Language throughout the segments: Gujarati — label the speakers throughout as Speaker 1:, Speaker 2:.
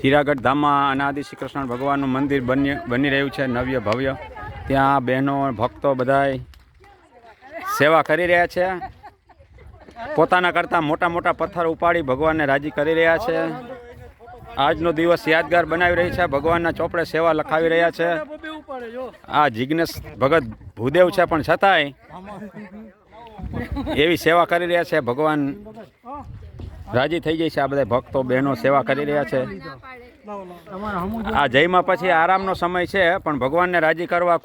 Speaker 1: હીરાગઢ ધામમાં અનાદિ શ્રી કૃષ્ણ ભગવાનનું મંદિર બની રહ્યું છે, નવ્ય ભવ્ય. ત્યાં બહેનો ભક્તો બધાય સેવા કરી રહ્યા છે. પોતાના કરતાં મોટા મોટા પથ્થર ઉપાડી ભગવાનને રાજી કરી રહ્યા છે. આજનો દિવસ યાદગાર બનાવી રહી છે. ભગવાનના ચોપડે સેવા લખાવી રહ્યા છે. આ જિજ્ઞેશ ભગત ભૂદેવ છે, પણ છતાંય એવી સેવા કરી રહ્યા છે. ભગવાન રાજી થઈ જાય છે. આ બધા ભક્તો બહેનો સેવા કરી રહ્યા છે. આ જયમાં પછી આરામનો સમય છે, પણ ભગવાનને રાજી કરવા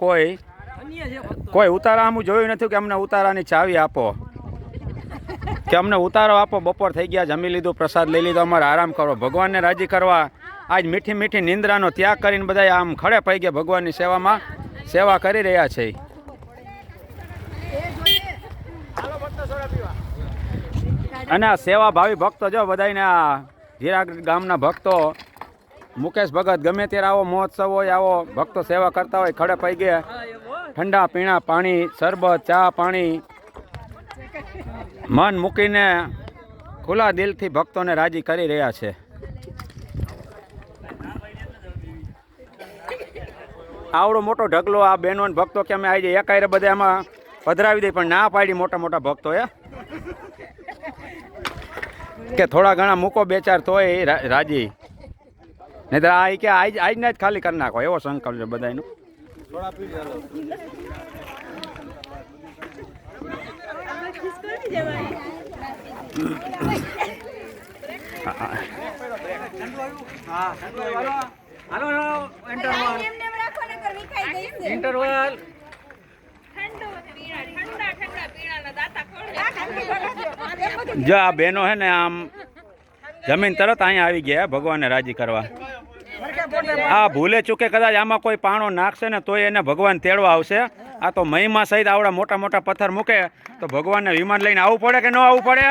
Speaker 1: કોઈ ઉતારા આમ જોયું નથી કે અમને ઉતારાની ચાવી આપો, કે અમને ઉતારો આપો. બપોર થઈ ગયા, જમી લીધું, પ્રસાદ લઈ લીધો, અમારે આરામ કરો. ભગવાનને રાજી કરવા આજ મીઠી મીઠી નિંદ્રાનો ત્યાગ કરીને બધા આમ ખડે પડી ગયા ભગવાનની સેવામાં સેવા કરી રહ્યા છે. અને આ સેવા ભાવી ભક્તો જો બધાને આ હીરાગઢ ગામના ભક્તો, મુકેશ ભગત ગમે ત્યારે આવો મહોત્સવ હોય, આવો ભક્તો સેવા કરતા હોય, ખડે પડી ગયા. ઠંડા પીણા, પાણી, શરબત, ચા પાણી મન મૂકીને ખુલ્લા દિલથી ભક્તોને રાજી કરી રહ્યા છે. આવડો મોટો ઢગલો આ બહેનો ભક્તો કે અમે આવી જાય એકાયરે બધા એમાં પધરાવી દે, પણ ના પાડી મોટા મોટા ભક્તો કે થોડા ઘણા મૂકો, બે ચાર તોય રાજી, નહીં તો આ કે આજના જ ખાલી કરી નાખો, એવો સંકલ્પ છે બધાનો. જો આ બહેનો હે ને આમ જમીન તરત અહીંયા આવી ગયા ભગવાનને રાજી કરવા. આ ભૂલે ચૂકે કદાચ આમાં કોઈ પાણો નાખશે ને તોય એને ભગવાન તેડવા આવશે. આ તો મહિમા સહિત આવડા મોટા મોટા પથ્થર મૂકે તો ભગવાનને વિમાન લઈને આવવું પડે કે ન આવવું પડે?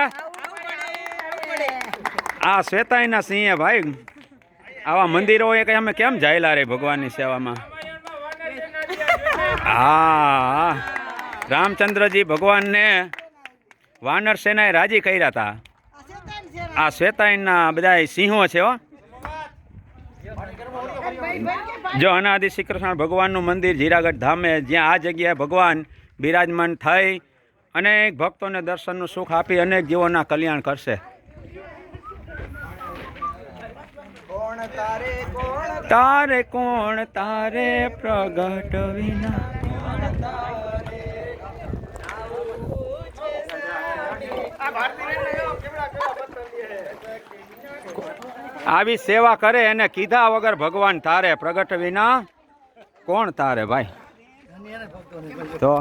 Speaker 1: આ શ્વેતાઈના સિંહે ભાઈ આવા મંદિરો હોય કે અમે કેમ જાયેલા રે ભગવાનની સેવામાં. હા, રામચંદ્રજી ભગવાનને વાનર સેનાએ રાજી કર્યા હતા. આ શ્વેતાઈના બધા સિંહો છે. જો અનાદિ શ્રી કૃષ્ણ ભગવાનનું મંદિર હીરાગઢ ધામે, જ્યાં આ જગ્યાએ ભગવાન બિરાજમાન થઈ અનેક ભક્તોને દર્શનનું સુખ આપી અનેક જીવોના કલ્યાણ કરશે. તારે કોણ તારે પ્રગટ વિના, આવી સેવા કરે એને કીધા વગર ભગવાન તારે, પ્રગટ વિના કોણ તારે ભાઈ. તો